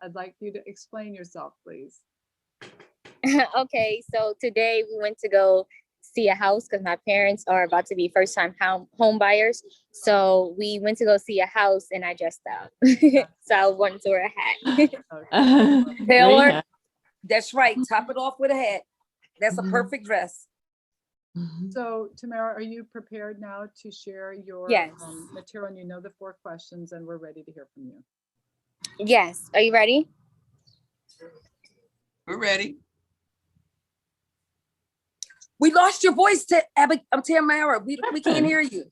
I'd like you to explain yourself, please. Okay, so today we went to go see a house because my parents are about to be first time home buyers. So we went to go see a house and I dressed up. So I wanted to wear a hat. Okay. Taylor, that's right. Top it off with a hat. That's a perfect dress. So Tamara, are you prepared now to share your Yes. material? And you know the 4 questions and we're ready to hear from you. Yes. Are you ready? We're ready. We lost your voice, Tamara. We can't hear you.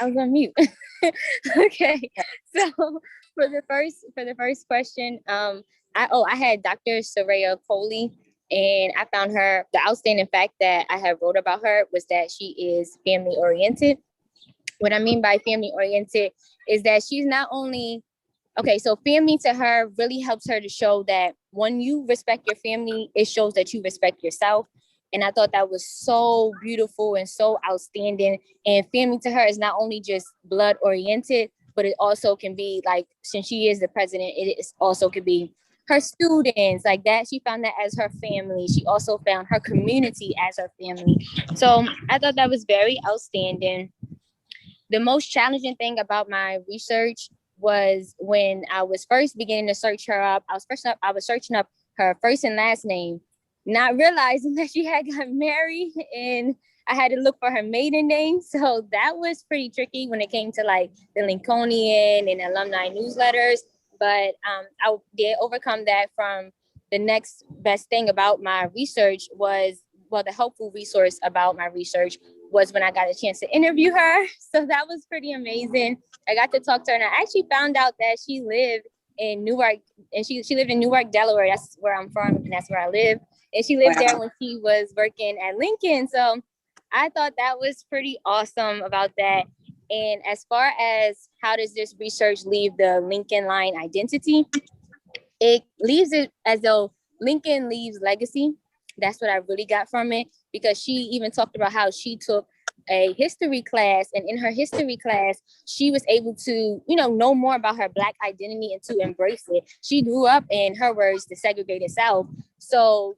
I was on mute. Okay. So for the first question, I had Dr. Soraya Coley, and I found her, the outstanding fact that I have wrote about her was that she is family oriented. What I mean by family oriented is that she's not only, okay, so family to her really helps her to show that when you respect your family, it shows that you respect yourself. And I thought that was so beautiful and so outstanding. And family to her is not only just blood oriented, but it also can be like, since she is the president, it is also could be her students like that. She found that as her family. She also found her community as her family. So I thought that was very outstanding. The most challenging thing about my research was when I was first beginning to search her up. I was searching up her first and last name, not realizing that she had got married, and I had to look for her maiden name. So that was pretty tricky when it came to like the Lincolnian and alumni newsletters. But I did overcome that. From the next best thing about my research was, well, the helpful resource about my research was when I got a chance to interview her. So that was pretty amazing. I got to talk to her, and I actually found out that she lived in Newark, and she lived in Newark, Delaware. That's where I'm from, and that's where I live. And she lived there when she was working at Lincoln. So I thought that was pretty awesome about that. And as far as how does this research leave the Lincoln line identity, it leaves it as though Lincoln leaves legacy. That's what I really got from it, because she even talked about how she took a history class, and in her history class, she was able to, know more about her Black identity and to embrace it. She grew up, in her words, the segregated South. So,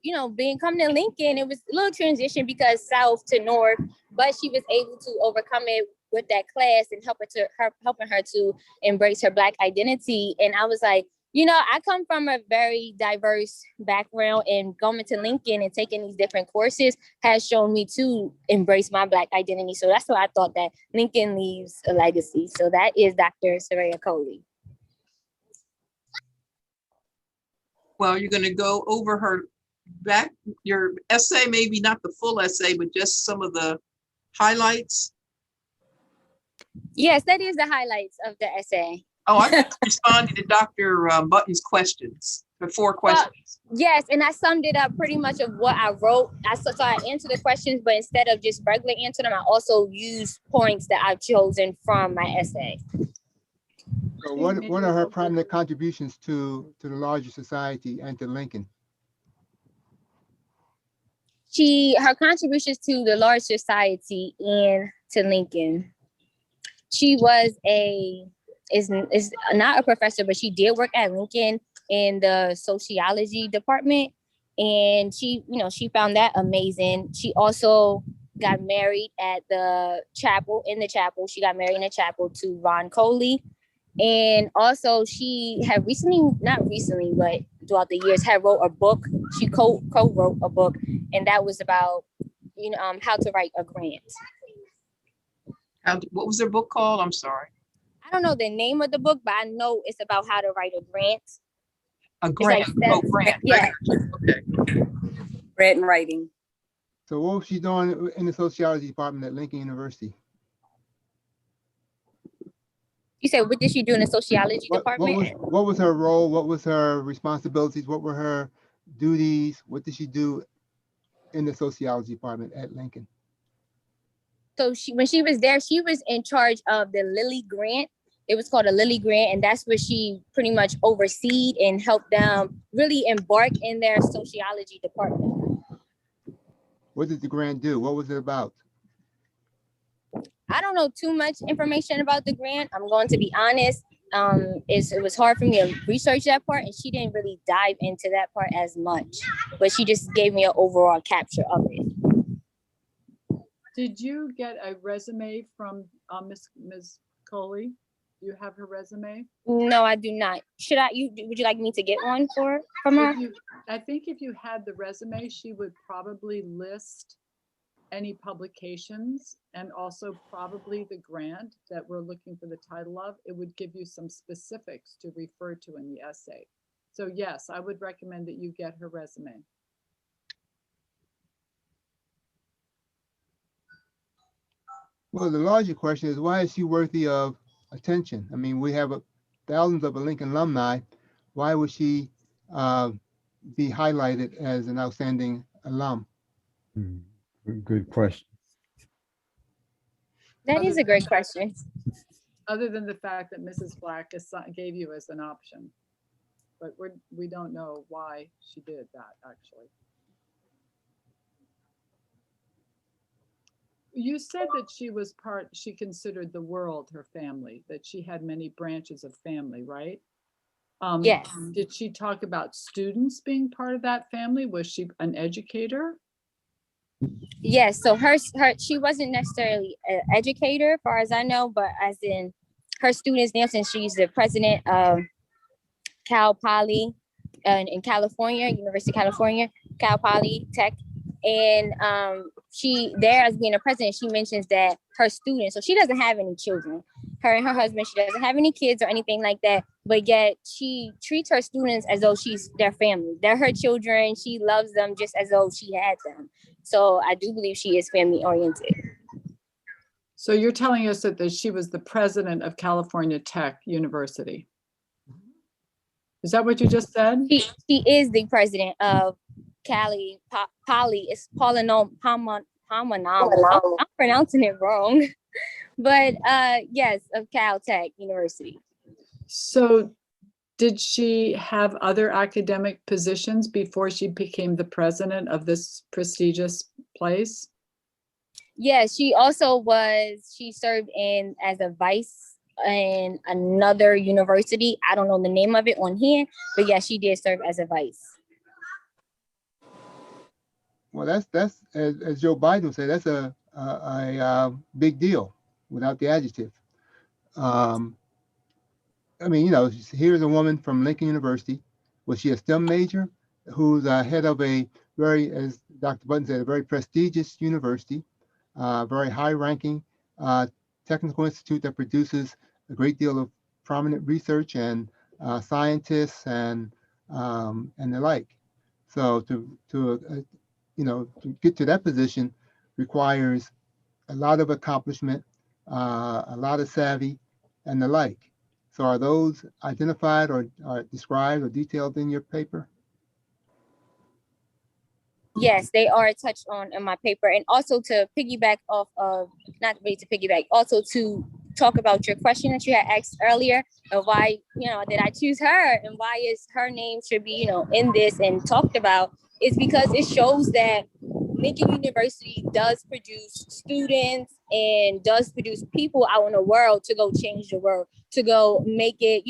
coming to Lincoln, it was a little transition because South to North, but she was able to overcome it with that class and helping her to embrace her Black identity. And I was like, I come from a very diverse background, and going to Lincoln and taking these different courses has shown me to embrace my Black identity. So that's why I thought that Lincoln leaves a legacy. So that is Dr. Soraya Coley. Well, you're going to go over your essay, maybe not the full essay, but just some of the highlights. Yes, that is the highlights of the essay. Oh, I responded to Dr. Button's questions, the 4 questions. Well, yes, and I summed it up pretty much of what I wrote. So I answered the questions, but instead of just regular answering them, I also used points that I've chosen from my essay. So what are her primary contributions to the larger society and to Lincoln? Her contributions to the large society and to Lincoln. She was is not a professor, but she did work at Lincoln in the sociology department, and she found that amazing. She also got married at the chapel. She got married in the chapel to Ron Coley. And also she had not recently, but throughout the years, had wrote a book. She co-wrote a book, and that was about, how to write a grant. What was their book called? I'm sorry. I don't know the name of the book, but I know it's about how to write a grant. A grant. Grant. Yeah. Okay. Grant and writing. So what was she doing in the sociology department at Lincoln University? You said, what did she do in the sociology department? What was her role? What was her responsibilities? What were her duties? What did she do in the sociology department at Lincoln? So when she was there, she was in charge of the Lilly Grant. It was called a Lilly Grant, and that's where she pretty much overseed and helped them really embark in their sociology department. What did the grant do? What was it about? I don't know too much information about the grant. I'm going to be honest. it was hard for me to research that part, and she didn't really dive into that part as much, but she just gave me an overall capture of it. Did you get a resume from Ms. Coley? Do you have her resume? No, I do not. Would you like me to get one from her? I think if you had the resume, she would probably list any publications and also probably the grant that we're looking for the title of. It would give you some specifics to refer to in the essay. So yes, I would recommend that you get her resume. Well, the larger question is, why is she worthy of attention? I mean, we have thousands of Lincoln alumni. Why would she be highlighted as an outstanding alum? Good question. That is a great question. Other than the fact that Mrs. Black gave you as an option, but we don't know why she did that, actually. You said that she considered the world her family, that she had many branches of family, right? Yes. Did she talk about students being part of that family? Was she an educator? Yes. So she wasn't necessarily an educator, as far as I know, but as in her students now, since she's the president of Cal Poly in California, University of California, Cal Poly Tech. And she, there as being a president, she mentions that her students, so she doesn't have any children. Her and her husband, she doesn't have any kids or anything like that, but yet she treats her students as though she's their family. They're her children. She loves them just as though she had them. So I do believe she is family oriented. So you're telling us that she was the president of California Tech University. Is that what you just said? She is the president of Cali Poly. It's Polynom. I'm pronouncing it wrong, but yes, of Caltech University. So did she have other academic positions before she became the president of this prestigious place? Yes, she served as a vice in another university. I don't know the name of it on here, but yeah, she did serve as a vice. Well, that's as Joe Biden said, that's a big deal without the adjective. I mean, here's a woman from Lincoln University. Was she a STEM major? Who's head of a very, as Dr. Button said, a very prestigious university, very high-ranking technical institute that produces a great deal of prominent research and scientists and the like. So to get to that position requires a lot of accomplishment, a lot of savvy, and the like. So are those identified or described or detailed in your paper? Yes, they are touched on in my paper. And also to piggyback off of, not really to piggyback, also to talk about your question that you had asked earlier of why, did I choose her and why is her name should be, in this and talked about, is because it shows that Lincoln University does produce students and does produce people out in the world to go change the world, to go make it,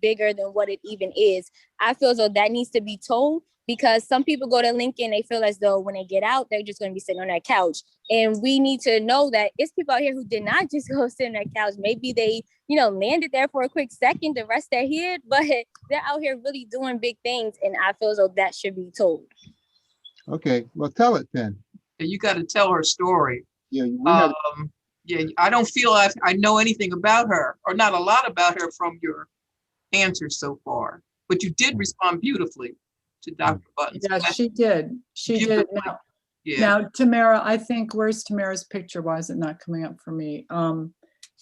bigger than what it even is. I feel as though that needs to be told, because some people go to Lincoln, they feel as though when they get out, they're just going to be sitting on their couch. And we need to know that it's people out here who did not just go sit on their couch. Maybe they, landed there for a quick second to rest their head, but they're out here really doing big things. And I feel as though that should be told. Okay, well, tell it then. You got to tell her story. Yeah, we have, I don't feel I know anything about her, or not a lot about her from your answers so far, but you did respond beautifully to Dr. Button's Yeah, question. she did. She did. Beautifully. Now, Yeah. now, Tamara, I think, where's Tamara's picture? Why is it not coming up for me?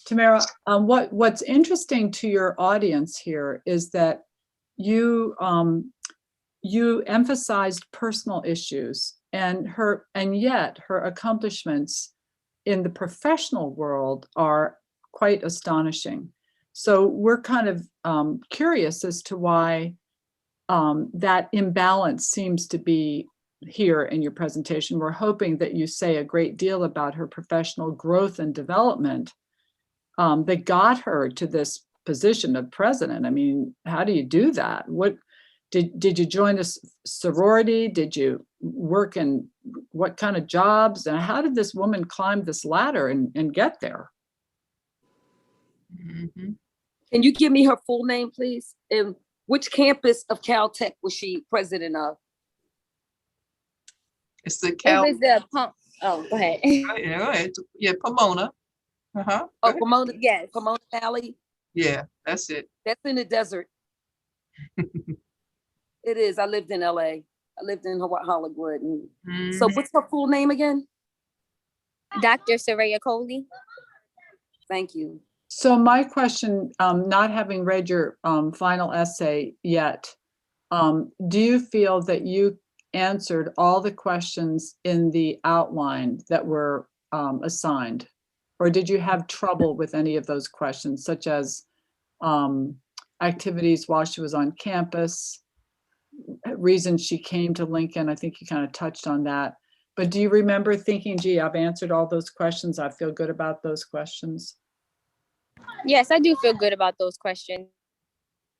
Tamara, what's interesting to your audience here is that you emphasized personal issues, and yet her accomplishments in the professional world are quite astonishing. So we're kind of curious as to why that imbalance seems to be here in your presentation. We're hoping that you say a great deal about her professional growth and development that got her to this position of president. I mean, how do you do that? What did you join a sorority? Did you work in what kind of jobs? And how did this woman climb this ladder and get there? Mhm. Can you give me her full name, please? And which campus of Caltech was she president of? It's the It Cal, was the pump. Oh, go ahead. yeah, Pomona. Uh-huh. Go Oh, ahead. Pomona, Yes. Pomona Valley. Yeah, that's it. That's in the desert. It is. I lived in LA. I lived in Hollywood. And so Mhm. what's her full name again? Dr. Soraya Coley. Thank you. So my question, not having read your final essay yet, do you feel that you answered all the questions in the outline that were assigned? Or did you have trouble with any of those questions, such as activities while she was on campus, reasons she came to Lincoln? I think you kind of touched on that. But do you remember thinking, gee, I've answered all those questions. I feel good about those questions. Yes, I do feel good about those questions.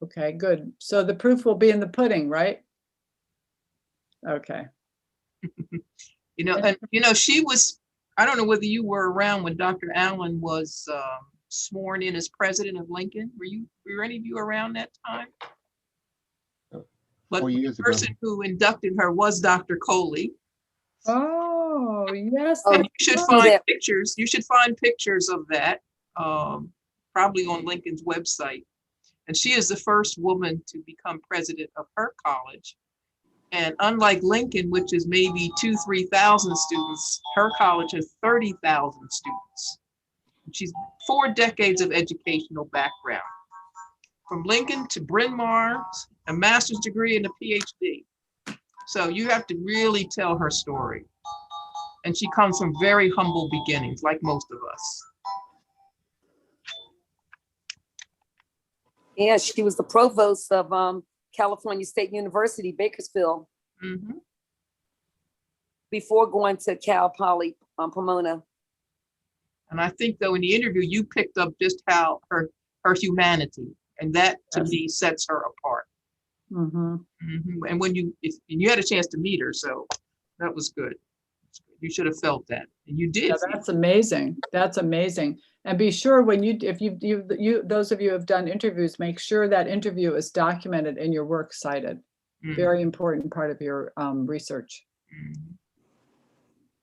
Okay, good. So the proof will be in the pudding, right? Okay. And she was, I don't know whether you were around when Dr. Allen was sworn in as president of Lincoln. Were any of you around that time? But 4 the years ago. person who inducted her was Dr. Coley. Oh, yes. Oh, And that's you should right. find pictures. You should find pictures of that, probably on Lincoln's website. And she is the first woman to become president of her college. And unlike Lincoln, which is maybe 2,000 to 3,000 students, her college has 30,000 students. She's 4 decades of educational background. From Lincoln to Bryn Mawr, a master's degree and a PhD. So you have to really tell her story. And she comes from very humble beginnings, like most of us. yeah, she was the provost of California State University, Bakersfield, Mhm. before going to Cal Poly Pomona. And I think though in the interview, you picked up just how her humanity, and that to me sets her apart. Mhm. Mhm. And when and you had a chance to meet her, so that was good. You should have felt that, and you did. Yeah, that's amazing. That's amazing. And be sure when if you those of you who have done interviews, make sure that interview is documented and your work cited. Mhm. Very important part of your research. Mhm.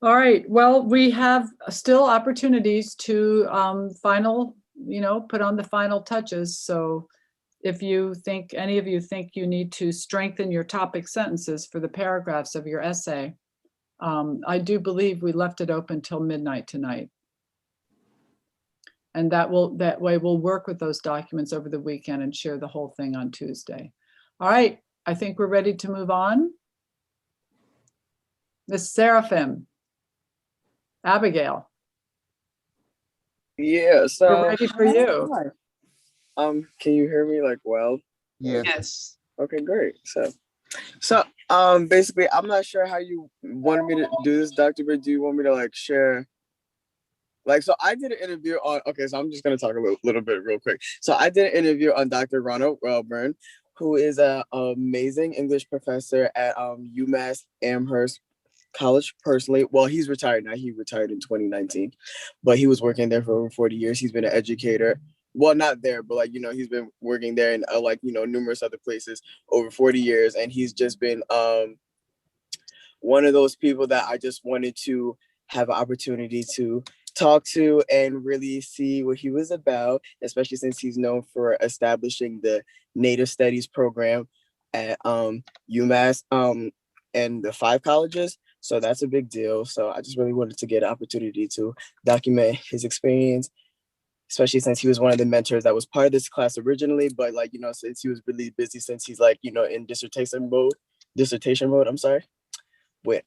All right. Well, we have still opportunities to put on the final touches. So if you think, any of you think you need to strengthen your topic sentences for the paragraphs of your essay, I do believe we left it open till midnight tonight. And that way we'll work with those documents over the weekend and share the whole thing on Tuesday. All right, I think we're ready to move on. Miss Seraphim, Abigail, Yeah, we're so ready for you. can you hear me like well? Yes. Yes. Okay, great. So basically I'm not sure how you wanted me to do this, Dr. But do you want me to like share? Like, so I did an interview on, okay, so I'm just gonna talk a little bit real quick. So I did an interview on Dr. Ronald Welburn, who is an amazing English professor at UMass Amherst College personally. Well, he's retired now. He retired in 2019, but he was working there for over 40 years. He's been an educator. Well, not there, but like, he's been working there in numerous other places over 40 years. And he's just been one of those people that I just wanted to have an opportunity to talk to and really see what he was about, especially since he's known for establishing the Native Studies program at UMass and the 5 colleges. So that's a big deal. So I just really wanted to get an opportunity to document his experience, especially since he was one of the mentors that was part of this class originally, but since he was really busy, since he's in dissertation mode, with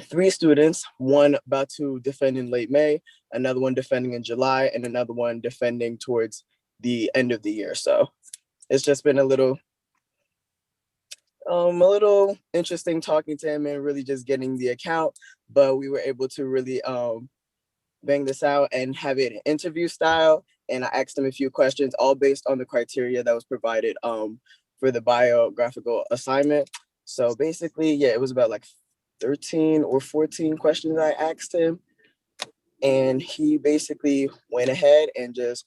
3 students, one about to defend in late May, another one defending in July, and another one defending towards the end of the year. So it's just been a little interesting talking to him and really just getting the account, but we were able to really bang this out and have it interview style and I asked him a few questions, all based on the criteria that was provided for the biographical assignment. So basically, yeah, it was about like 13 or 14 questions I asked him. And he basically went ahead and just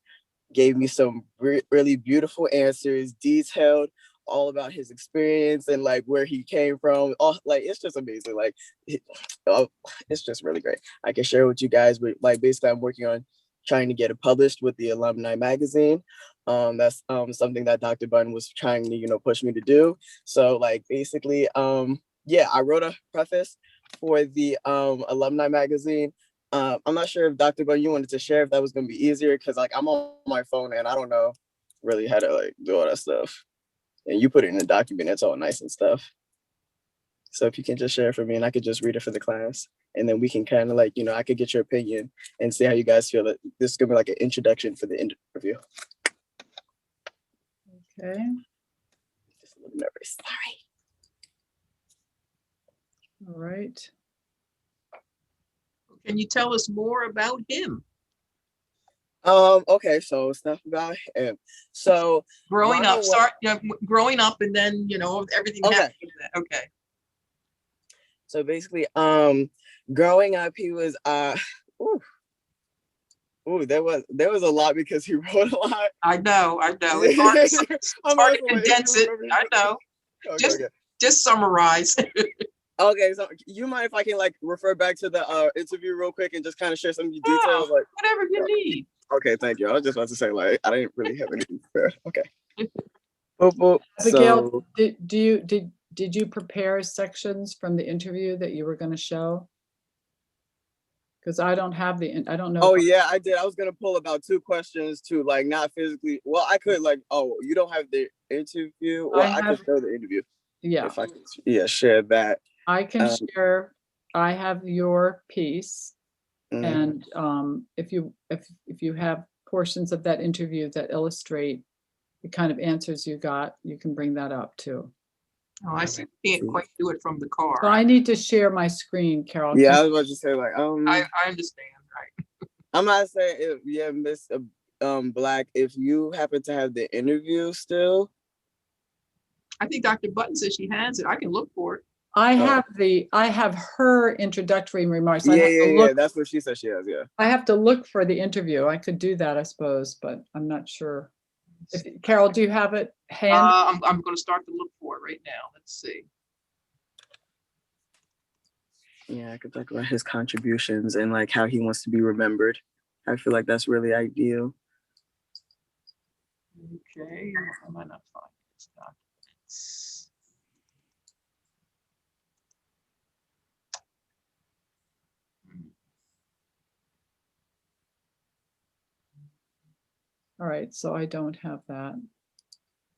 gave me some really beautiful answers, detailed, all about his experience and like where he came from. Oh, like it's just amazing. Like oh, it's just really great. I can share with you guys, but like basically I'm working on trying to get it published with the alumni magazine. That's something that Dr. Bunn was trying to, push me to do. So like basically, yeah, I wrote a preface for the alumni magazine. I'm not sure if Dr. Bunn, you wanted to share if that was gonna be easier, because like I'm on my phone and I don't know really how to like do all that stuff. And you put it in a document, it's all nice and stuff. So if you can just share it for me and I could just read it for the class, and then we can kind of like, I could get your opinion and see how you guys feel. That this is gonna be like an introduction for the interview. Okay. Just a little nervous. Sorry. All right. Can you tell us more about him? Okay, so stuff about him. So Growing Ronald up, growing up, and then everything Okay. happened. Okay. So basically, growing up, he was there was a lot because he wrote a lot. I know. It's hard to condense it. I know. Okay, Just summarize. okay, so you mind if I can like refer back to the interview real quick and just kind of share some details? Like Whatever you need. okay, thank you. I was just about to say like I didn't really have anything prepared. Okay. Boop, boop. Abigail, did you prepare sections from the interview that you were going to show? Because I don't know. Oh yeah, I did. I was gonna pull about 2 questions to like not physically. Well, I could like. Oh, you don't have the interview. Well, I could show the interview. Yeah, If I could, share that. I can share. I have your piece, Mhm. and if you have portions of that interview that illustrate the kind of answers you got, you can bring that up too. Oh, I see. Can't quite do it from the car. So I need to share my screen, Carol. Yeah, I was about to say like I understand. Right. I'm not saying if Miss Black, if you happen to have the interview still. I think Dr. Button says she has it. I can look for it. I have her introductory remarks. Yeah. That's what she said she has. Yeah. I have to look for the interview. I could do that, I suppose, but I'm not sure. Carol, do you have it handy? I'm going to start to look for it right now. Let's see. Yeah, I could talk about his contributions and like how he wants to be remembered. I feel like that's really ideal. Okay, I might not find this documents. All right, so I don't have that.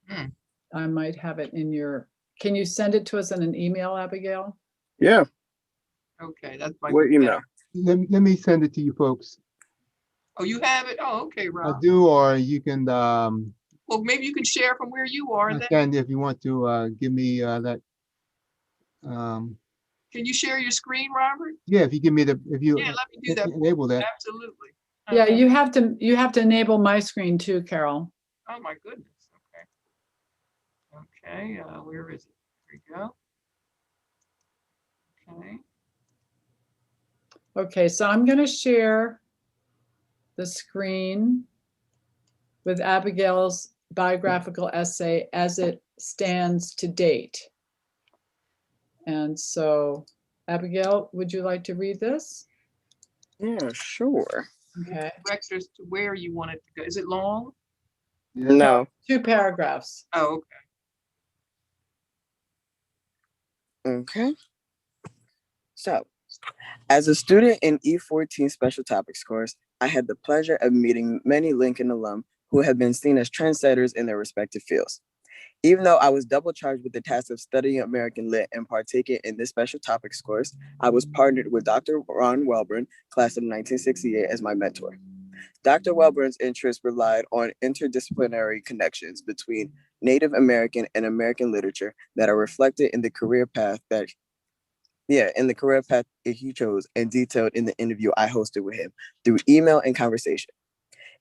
Hmm. I might have it in your, can you send it to us in an email, Abigail? Yeah. Okay, that's my What email? Let me send it to you folks. Oh, you have it? Oh, okay, I Rob. do, or you can, Well, maybe you can share from where you are. I Then. can if you want to give me that. Can you share your screen, Robert? Yeah, if you give me if you Yeah, let me do that. enable that. Absolutely. Yeah, you have to enable my screen too, Carol. Oh my goodness. Okay. Okay. Where is it? Here we go. Okay. Okay, so I'm going to share the screen with Abigail's biographical essay as it stands to date. And so, Abigail, would you like to read this? Yeah, sure. Okay. Directors to where you want it to go. Is it long? No. 2 paragraphs. Oh, okay. Okay. So, as a student in E14 Special Topics course, I had the pleasure of meeting many Lincoln alum who have been seen as trendsetters in their respective fields. Even though I was double charged with the task of studying American Lit and partaking in this special topics course, I was partnered with Dr. Ron Welburn, class of 1968, as my mentor. Dr. Welburn's interests relied on interdisciplinary connections between Native American and American literature that are reflected in the career path he chose and detailed in the interview I hosted with him through email and conversation.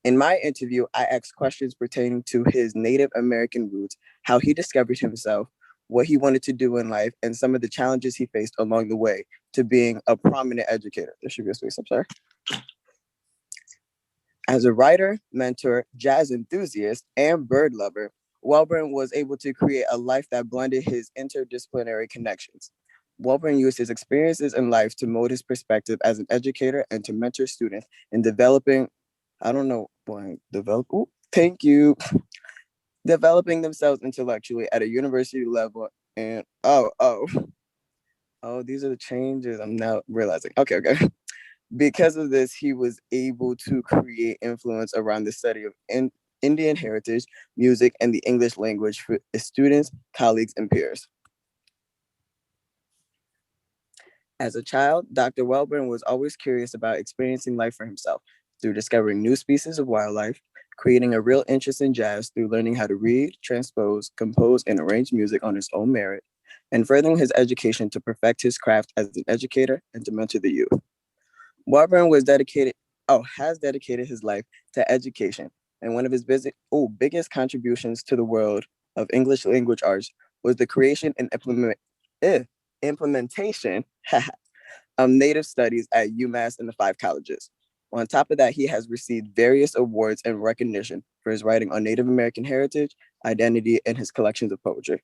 In my interview, I asked questions pertaining to his Native American roots, how he discovered himself, what he wanted to do in life, and some of the challenges he faced along the way to being a prominent educator. There should be a space, I'm sorry. As a writer, mentor, jazz enthusiast, and bird lover, Welburn was able to create a life that blended his interdisciplinary connections. Welburn used his experiences in life to mold his perspective as an educator and to mentor students in developing, I don't know why, thank you, developing themselves intellectually at a university level. And these are the changes I'm now realizing. Okay. Because of this, he was able to create influence around the study of Indian heritage, music, and the English language for his students, colleagues, and peers. As a child, Dr. Welburn was always curious about experiencing life for himself through discovering new species of wildlife, creating a real interest in jazz through learning how to read, transpose, compose, and arrange music on his own merit, and furthering his education to perfect his craft as an educator and to mentor the youth. Welburn has dedicated his life to education, and one of his biggest contributions to the world of English language arts was the creation and implementation of Native studies at UMass and the 5 colleges. On top of that, he has received various awards and recognition for his writing on Native American heritage, identity, and his collections of poetry.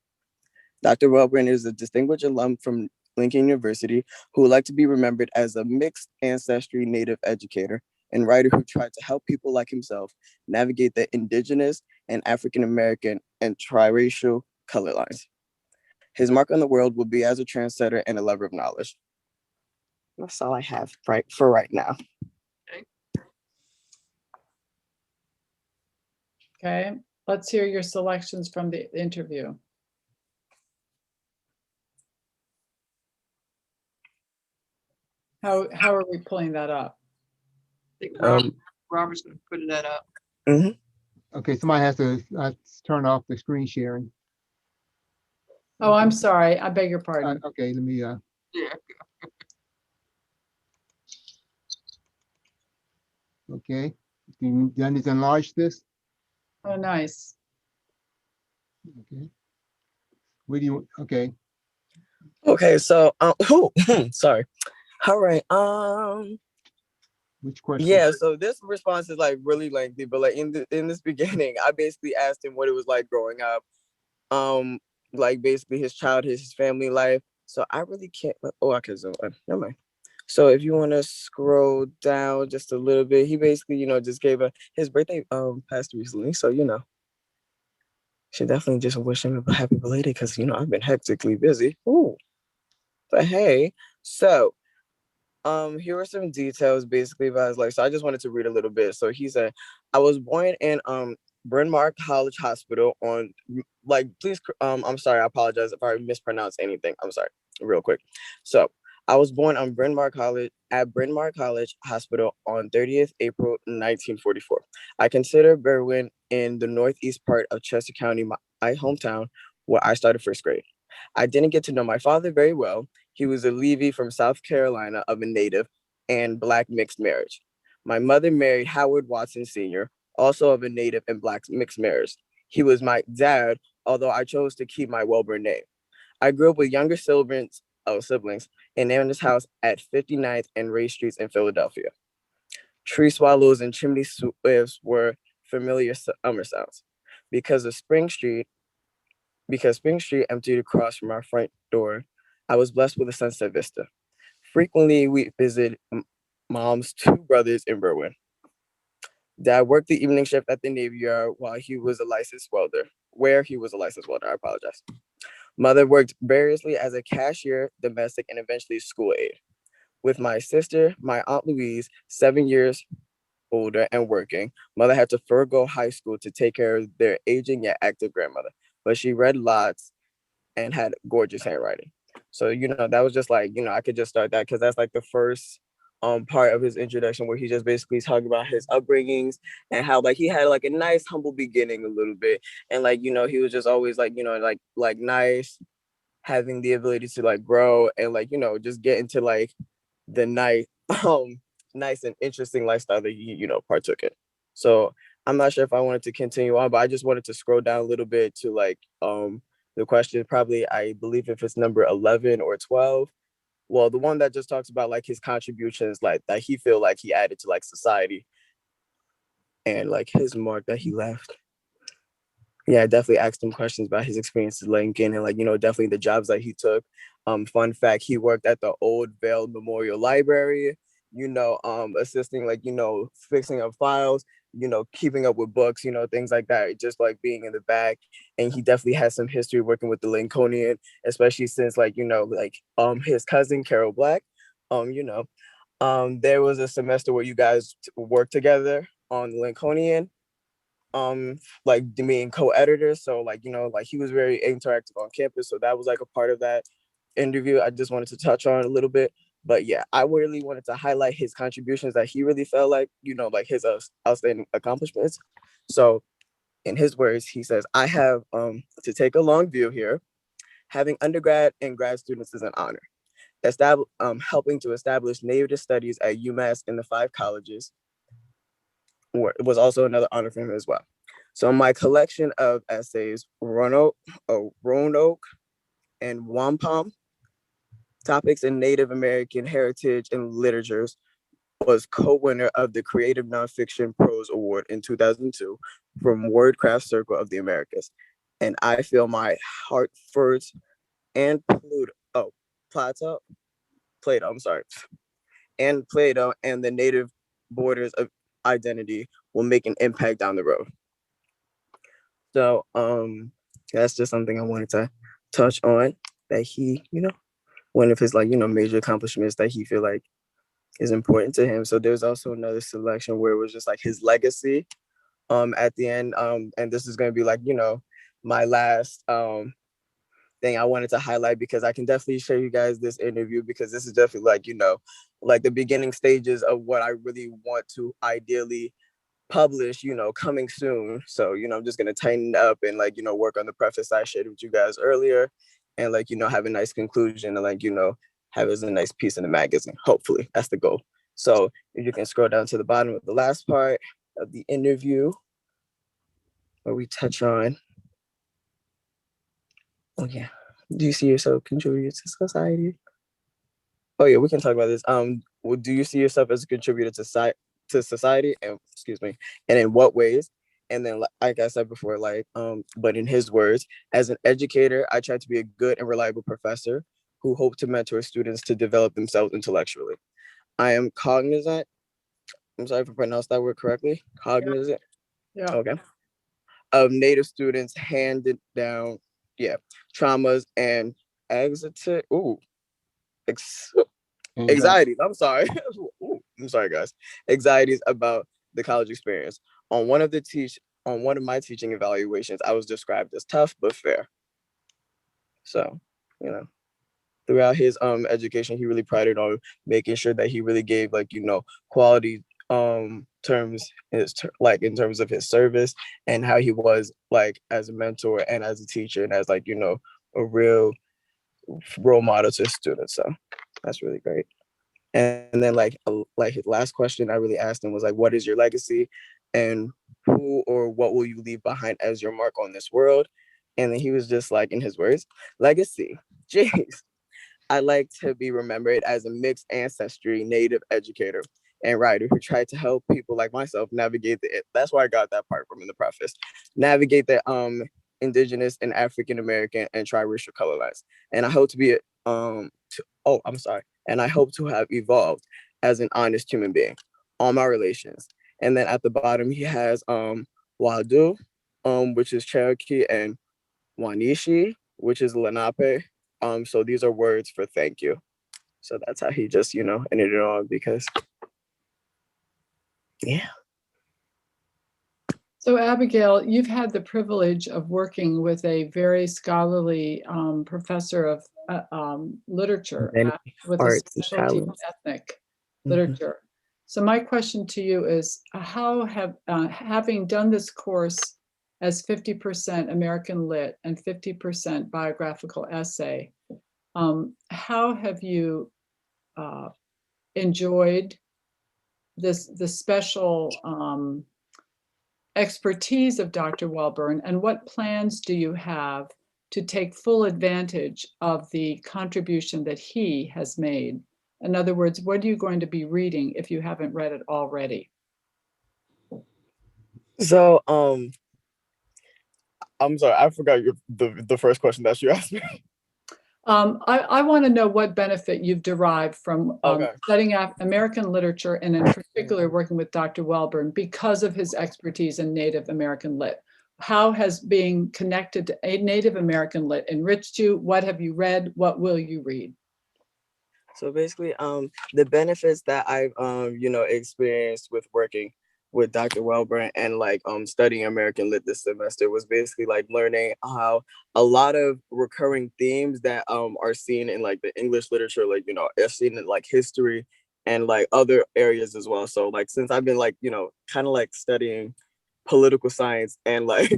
Dr. Welburn is a distinguished alum from Lincoln University who would like to be remembered as a mixed ancestry Native educator and writer who tried to help people like himself navigate the Indigenous and African American and triracial color lines. His mark on the world will be as a trendsetter and a lover of knowledge. That's all I have for right now. Okay, let's hear your selections from the interview. How are we pulling that up? I think Robert's going to put that up. Okay, somebody has to turn off the screen sharing. Oh, I'm sorry. I beg your pardon. Okay, let me. Yeah. Okay, then just enlarge this. Oh, nice. Okay. Where do you? Okay. Okay, so sorry. All right. Which question? Yeah, so this response is like really lengthy, but like in this beginning, I basically asked him what it was like growing up, like basically his childhood, his family life. So I really can't. Oh, I can zoom in. Never mind. So if you want to scroll down just a little bit, he basically, just gave his birthday passed recently, so should definitely just wish him a happy belated because I've been hectically busy. Ooh, but hey, so. Here are some details basically about his life. So I just wanted to read a little bit. So he said, I was born in Bryn Mawr College Hospital on please I'm sorry, I apologize if I mispronounce anything. I'm sorry, real quick. So I was born on Bryn Mawr College Hospital on 30th April 1944. I consider Berwyn in the northeast part of Chester County my hometown where I started first grade. I didn't get to know my father very well. He was a Levy from South Carolina of a Native and Black mixed marriage. My mother married Howard Watson Sr., also of a Native and Black mixed marriage. He was my dad, although I chose to keep my Welburn name. I grew up with younger siblings in Aaron's house at 59th and Ray Streets in Philadelphia. Tree swallows and chimney swifts were familiar summer sounds. Because Spring Street emptied across from our front door, I was blessed with a sunset vista. Frequently, we visited Mom's 2 brothers in Berwyn. Dad worked the evening shift at the Navy Yard where he was a licensed welder. I apologize. Mother worked variously as a cashier, domestic, and eventually school aide. With my sister, my Aunt Louise, 7 years older and working, Mother had to forego high school to take care of their aging yet active grandmother. But she read lots and had gorgeous handwriting. So, that was just like, I could just start that because that's like the first part of his introduction where he just basically talking about his upbringings and how like he had like a nice humble beginning a little bit. And like, he was just always like, like nice, having the ability to like grow and like, just get into like the nice and interesting lifestyle that he, partook in. So I'm not sure if I wanted to continue on, but I just wanted to scroll down a little bit to like the question, probably I believe if it's number 11 or 12. Well, the one that just talks about like his contributions, like that he feel like he added to like society and like his mark that he left. Yeah, I definitely asked him questions about his experiences at Lincoln and like, you know, definitely the jobs that he took. Fun fact, he worked at the Old Vale Memorial Library, you know, assisting like, you know, fixing up files, you know, keeping up with books, you know, things like that, just like being in the back. And he definitely has some history working with the Lincolnian, especially since like, you know, like his cousin Carol Black, you know, there was a semester where you guys worked together on the Lincolnian, like being co-editors, so like, you know, like he was very interactive on campus, so that was like a part of that interview I just wanted to touch on a little bit. But yeah, I really wanted to highlight his contributions that he really felt like, you know, like his outstanding accomplishments. So in his words, he says, I have to take a long view here. Having undergrad and grad students is an honor. Helping to establish Native studies at UMass in the 5 colleges was also another honor for him as well. So my collection of essays, Roanoke and Wampum, Topics in Native American Heritage and Literatures, was co-winner of the Creative Nonfiction Prose Award in 2002 from Wordcraft Circle of the Americas. And I feel my Hartford and Plato, I'm sorry, and Plato and the native borders of identity will make an impact down the road. So that's just something I wanted to touch on, that he, you know, one of his like, you know, major accomplishments that he feel like is important to him. So there's also another selection where it was just like his legacy at the end. And this is gonna be like, you know, my last thing I wanted to highlight, because I can definitely show you guys this interview, because this is definitely like, you know, like the beginning stages of what I really want to ideally publish, you know, coming soon. So, you know, I'm just gonna tighten up and like, you know, work on the preface I shared with you guys earlier, and like, you know, have a nice conclusion and like, you know, have as a nice piece in the magazine. Hopefully, that's the goal. So if you can scroll down to the bottom of the last part of the interview, where we touch on, oh yeah, do you see yourself contributing to society? Oh yeah, we can talk about this. Well, do you see yourself as a contributor to society, and excuse me, and in what ways? And then, like I said before, like, but in his words, as an educator, I try to be a good and reliable professor who hope to mentor students to develop themselves intellectually. I am cognizant. I'm sorry if I pronounced that word correctly. Cognizant. Yeah. Okay. Of Native students handed down, yeah, traumas and anxiety. Anxieties. I'm sorry. Ooh, I'm sorry, guys. Anxieties about the college experience. On one of my teaching evaluations, I was described as tough but fair. So, you know, throughout his education, he really prided on making sure that he really gave like, you know, quality terms like in terms of his service and how he was like as a mentor and as a teacher and as like, you know, a real role model to his students. So that's really great. And then like his last question I really asked him was like, what is your legacy and who or what will you leave behind as your mark on this world? And then he was just like, in his words, legacy. Jeez. I like to be remembered as a mixed ancestry Native educator and writer who tried to help people like myself navigate that's where I got that part from in the preface, navigate the Indigenous and African American and triracial color lines. And I hope to be and I hope to have evolved as an honest human being, all my relations. And then at the bottom he has Wadu, which is Cherokee, and Wanishi, which is Lenape. So these are words for thank you. So that's how he just, you know, ended it on, because yeah. So Abigail, you've had the privilege of working with a very scholarly professor of literature with a Arts and specialty in talents. ethnic literature. So my question to you is, how have, having done this course as 50% American Lit and 50% biographical essay, how have you enjoyed the special expertise of Dr. Welburn, and what plans do you have to take full advantage of the contribution that he has made? In other words, what are you going to be reading if you haven't read it already? So, I'm sorry, I forgot the first question that you asked me. I want to know what benefit you've derived from Okay. studying American literature and in particular working with Dr. Welburn because of his expertise in Native American Lit. How has being connected to a Native American Lit enriched you? What have you read? What will you read? So basically, the benefits that I've experienced with working with Dr. Welburn and like studying American Lit this semester was basically like learning how a lot of recurring themes that are seen in like the English literature, like are seen in like history and like other areas as well. So like since I've been like kind of like studying political science and like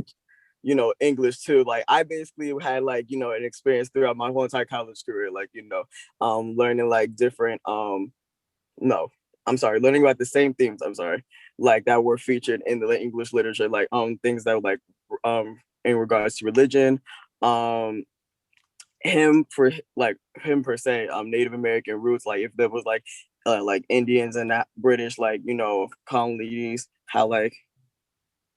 English too. Like I basically had like, an experience throughout my whole entire college career, like, learning like different, no, I'm sorry, learning about the same themes, I'm sorry, like that were featured in the English literature, like things that were like in regards to religion, him per se, Native American roots, like if there was like Indians and that British, like, colonies, how like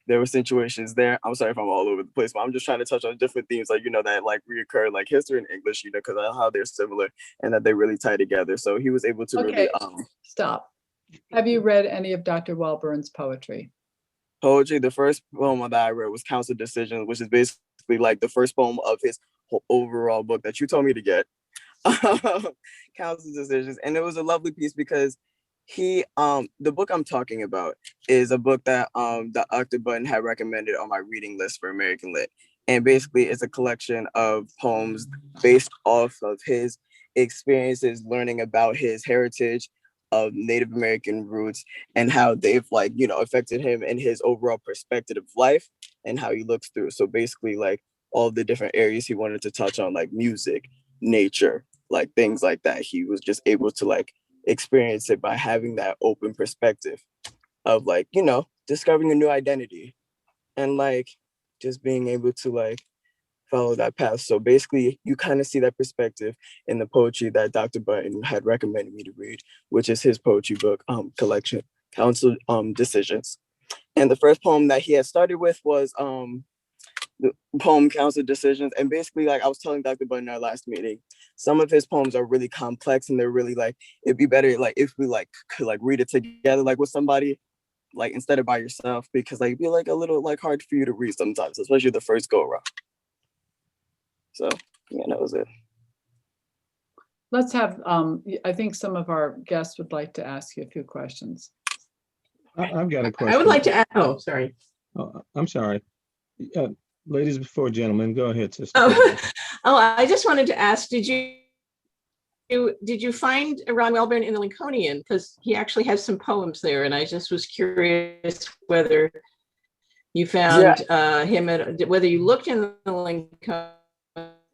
there were situations there. I'm sorry if I'm all over the place, but I'm just trying to touch on different themes, like, that like reoccur, like history and English, because of how they're similar and that they really tie together. So he was able to Okay, really stop. Have you read any of Dr. Welburn's poetry? Poetry. The first poem that I read was Council Decisions, which is basically like the first poem of his overall book that you told me to get. Council Decisions. And it was a lovely piece because he the book I'm talking about is a book that Dr. Button had recommended on my reading list for American Lit. And basically it's a collection of poems based off of his experiences learning about his heritage of Native American roots and how they've affected him in his overall perspective of life and how he looks through. So basically like all the different areas he wanted to touch on, like music, nature, like things like that. He was just able to like experience it by having that open perspective of like, discovering a new identity and like just being able to like follow that path. So basically you kind of see that perspective in the poetry that Dr. Button had recommended me to read, which is his poetry book collection, Council Decisions. And the first poem that he had started with was the poem Council Decisions. And basically, like I was telling Dr. Button in our last meeting, some of his poems are really complex and they're really like, it'd be better like if we like could like read it together, like with somebody, like instead of by yourself, because like it'd be like a little like hard for you to read sometimes, especially the first go around. So yeah, that was it. Let's have, I think some of our guests would like to ask you a few questions. I've got a question. I would like to add, oh, sorry. Oh, I'm sorry. Ladies before gentlemen, go ahead, sister. Oh, I just wanted to ask, did you find Ron Welburn in the Lincolnian? Because he actually has some poems there, and I just was curious whether you found him whether you looked in the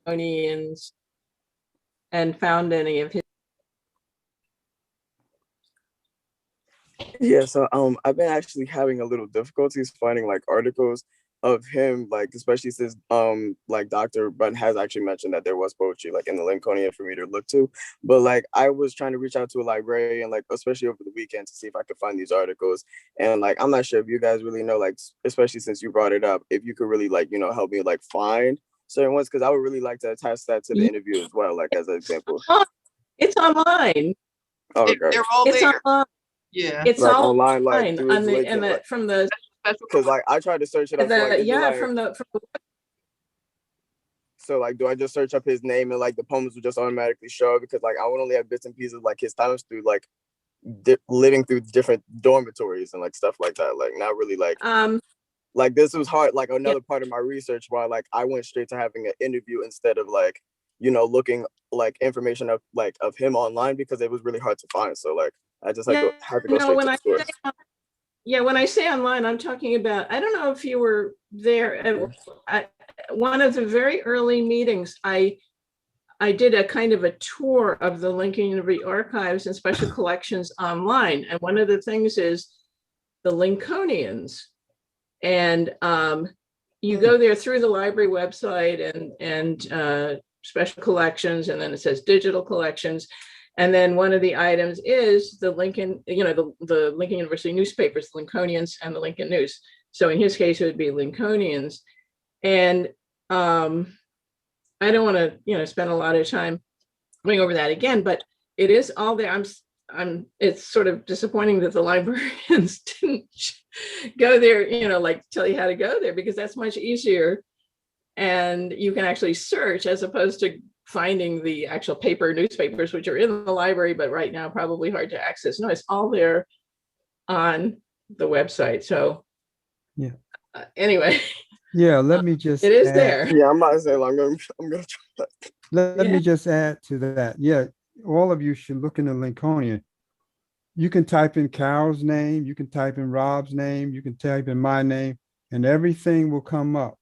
Lincolnians and found any of his. Yeah, so I've been actually having a little difficulties finding like articles of him, like especially since like Dr. Button has actually mentioned that there was poetry like in the Lincolnian for me to look to. But like I was trying to reach out to a librarian, like especially over the weekend, to see if I could find these articles. And like I'm not sure if you guys really know, like especially since you brought it up, if you could really like help me like find certain ones, because I would really like to attach that to the interview as well, like as an example. It's online. Oh, okay. They're all It's there. online. Yeah. It's like all online, like on through his the link and and, like, from the because like I tried to search it up. So, like, yeah like, from the so like do I just search up his name and like the poems will just automatically show up? Because like I would only have bits and pieces like his times through like living through different dormitories and like stuff like that. Like not really like this was hard, like another part of my research where like I went straight to having an interview instead of like looking like information of him online, because it was really hard to find. So like I just had to go straight to the source. When I say online, I'm talking about, I don't know if you were there at one of the very early meetings. I did a kind of a tour of the Lincoln University archives and special collections online. And one of the things is the Lincolnians. And you go there through the library website and special collections, and then it says digital collections. And then one of the items is the Lincoln, the Lincoln University newspapers, the Lincolnians and the Lincoln News. So in his case, it would be Lincolnians. And I don't want to, spend a lot of time going over that again, but it is all there. It's sort of disappointing that the librarians didn't go there, like tell you how to go there, because that's much easier. And you can actually search as opposed to finding the actual paper newspapers, which are in the library, but right now probably hard to access. No, it's all there on the website. So Yeah. Anyway. Yeah, let me just. It is add- there. Yeah, I'm about to say, like, I'm gonna try that. Let Yeah. me just add to that. Yeah, all of you should look in the Lincolnian. You can type in Carol's name, you can type in Rob's name, you can type in my name, and everything will come up.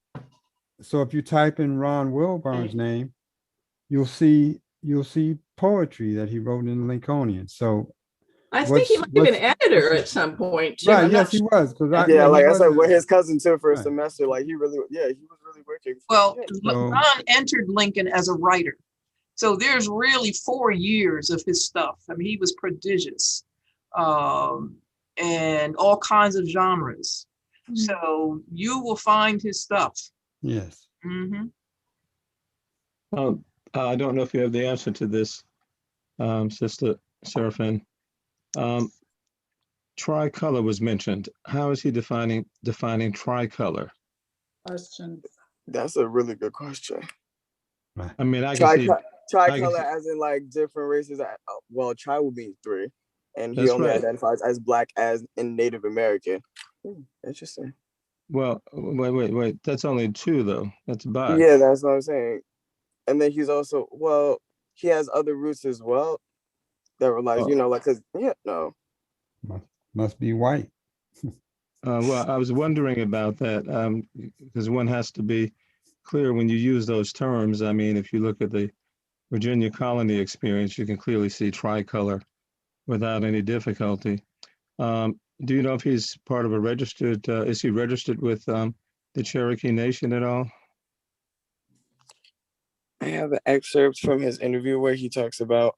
So if you type in Ron Wilburn's name, you'll see poetry that he wrote in the Lincolnian. So I think he might be an editor at some point. Too. right, I'm yes, not he was. Because Yeah, like he I said, wasn't- with his cousin too for a Right. semester, like he was really working. Well, So- Ron entered Lincoln as a writer. So there's really 4 years of his stuff. I mean, he was prodigious, and all kinds of genres. So you will find his stuff. Yes. Mhm. I don't know if you have the answer to this, Sister Seraphin. Tricolor was mentioned. How is he defining tricolor? Question. That's a really good question. I mean, I can see. Tricolor as in like different races. Well, tri would be 3, and he That's only right. identifies as Black as in Native American. Interesting. Well, wait. That's only 2 though. That's bi. Yeah, that's what I'm saying. And then he's also, well, he has other roots as well that were like, Oh. like, cause no. Must be white. Well, I was wondering about that because one has to be clear when you use those terms. I mean, if you look at the Virginia colony experience, you can clearly see tricolor without any difficulty. Do you know if he's part of a registered, is he registered with the Cherokee Nation at all? I have an excerpt from his interview where he talks about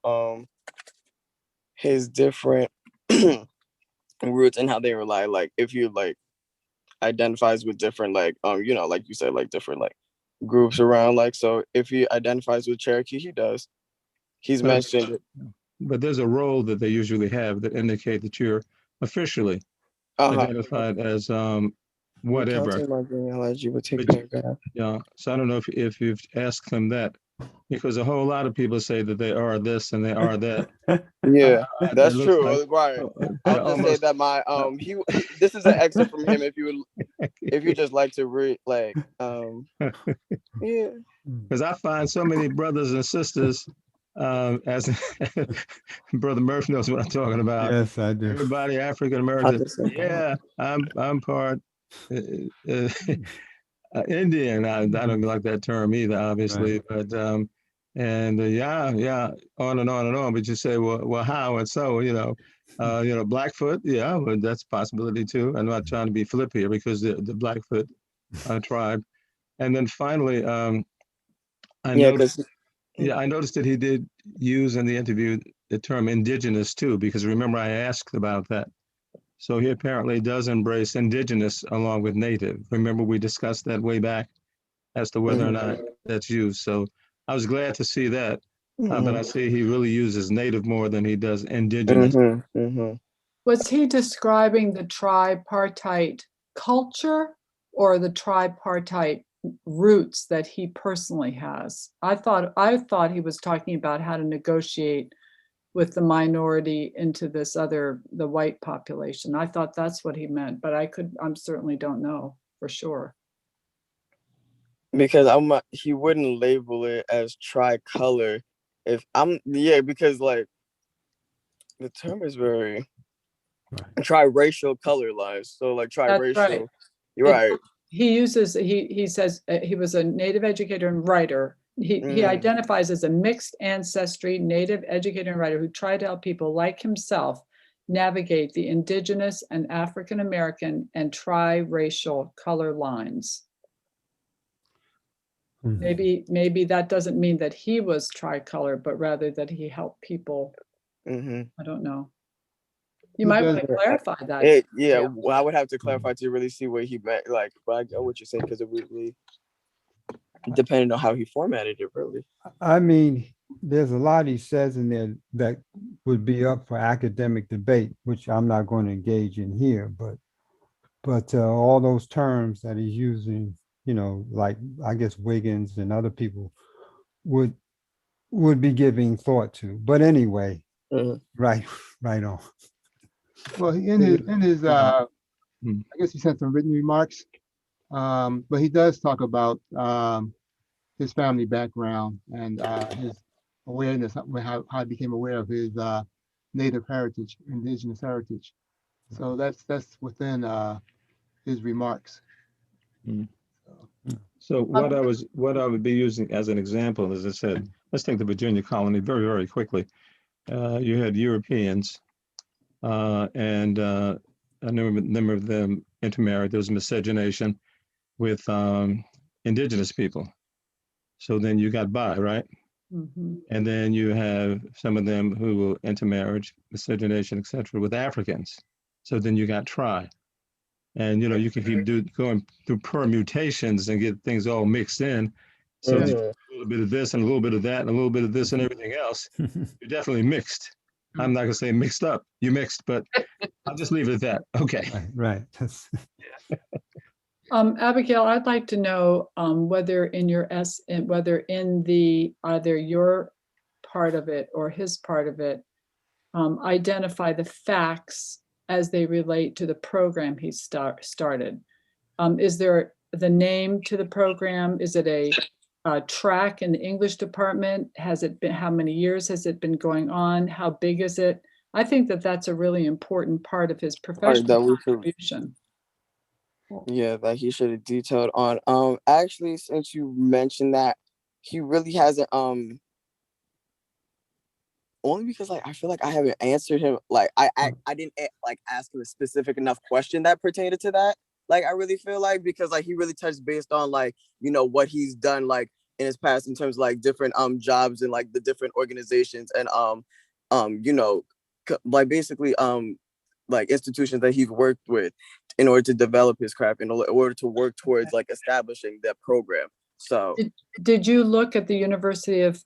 his different roots and how they rely, like if you like identifies with different like like you said, like different like groups around, like, so if he identifies with Cherokee, he does. He's mentioned it. But there's a role that they usually have that indicate that you're officially identified as whatever. Counting my genealogy would take But care of that. Yeah, so I don't know if you've asked them that, because a whole lot of people say that they are this and they are that. Yeah, that's It looks true. like- Right. I'll just say that my he this is an excerpt from him if you just like to read, like yeah. Because I find so many brothers and sisters, as Brother Murphy knows what I'm talking about. Yes, I do. Everybody African American. Understand. Yeah, I'm part Indian. I don't like that term either, obviously, but yeah, on and on and on. But you say, well, how and so, Blackfoot, yeah, well, that's a possibility too. I'm not trying to be flip here because the Blackfoot tribe, and then finally, I noticed that he did use in the interview the term indigenous too, because remember I asked about that. So he apparently does embrace indigenous along with native. Remember we discussed that way back as to whether or not that's used. So I was glad to see that, but I see he really uses native more than he does indigenous. Was he describing the tripartite culture or the tripartite roots that he personally has? I thought he was talking about how to negotiate with the minority into the white population. I thought that's what he meant, but I'm certainly don't know for sure. Because he wouldn't label it as tricolor because like the term is very triracial color lines. So like triracial, right. You're right. He says he was a Native educator and writer. He identifies as a mixed ancestry Native educator and writer who tried to help people like himself navigate the indigenous and African American and tri-racial color lines. Mhm. Maybe that doesn't mean that he was tricolor, but rather that he helped people. Mm-hmm. I don't know. You He might does want to that. clarify that. Yeah, Yeah. well, I would have to clarify to really see what he meant. Like, but I get what you're saying because it really depending on how he formatted it, really. I mean, there's a lot he says in there that would be up for academic debate, which I'm not going to engage in here, but all those terms that he's using, you know, like I guess Wiggins and other people would be giving thought to. But anyway, Mhm. right, right on. Well, in his Hmm. I guess he sent some written remarks, but he does talk about his family background and his awareness, how he became aware of his native heritage, indigenous heritage. So that's within his remarks. So what I would be using as an example, as I said, let's take the Virginia colony very, very quickly. You had Europeans and a number of them intermarried. There was miscegenation with indigenous people. So then you got bi, right? Mhm. And then you have some of them who will intermarriage, miscegenation, etc., with Africans. So then you got tri. And you know, you can keep going through permutations and get things all mixed in. So that you Mhm. have a little bit of this and a little bit of that and a little bit of this and everything else. You're definitely mixed. I'm not gonna say mixed up. You mixed, but I'll just leave it at that. Okay. Right. That's, Abigail, I'd like to know whether whether in the either your part of it or his part of it, identify the facts as they relate to the program he started. Is there the name to the program? Is it a track in the English department? Has it been, how many years has it been going on? How big is it? I think that that's a really important part of his Or that professional we could, contribution. yeah, that he should have detailed on. Actually, since you mentioned that, he really hasn't. Only because like I feel like I haven't answered him. Like I didn't like ask him a specific enough question that pertained to that. Like I really feel like because like he really touched based on like what he's done like in his past in terms of like different jobs and like the different organizations and like basically like institutions that he's worked with in order to develop his craft in order to work towards like establishing that program. So Did you look at the University of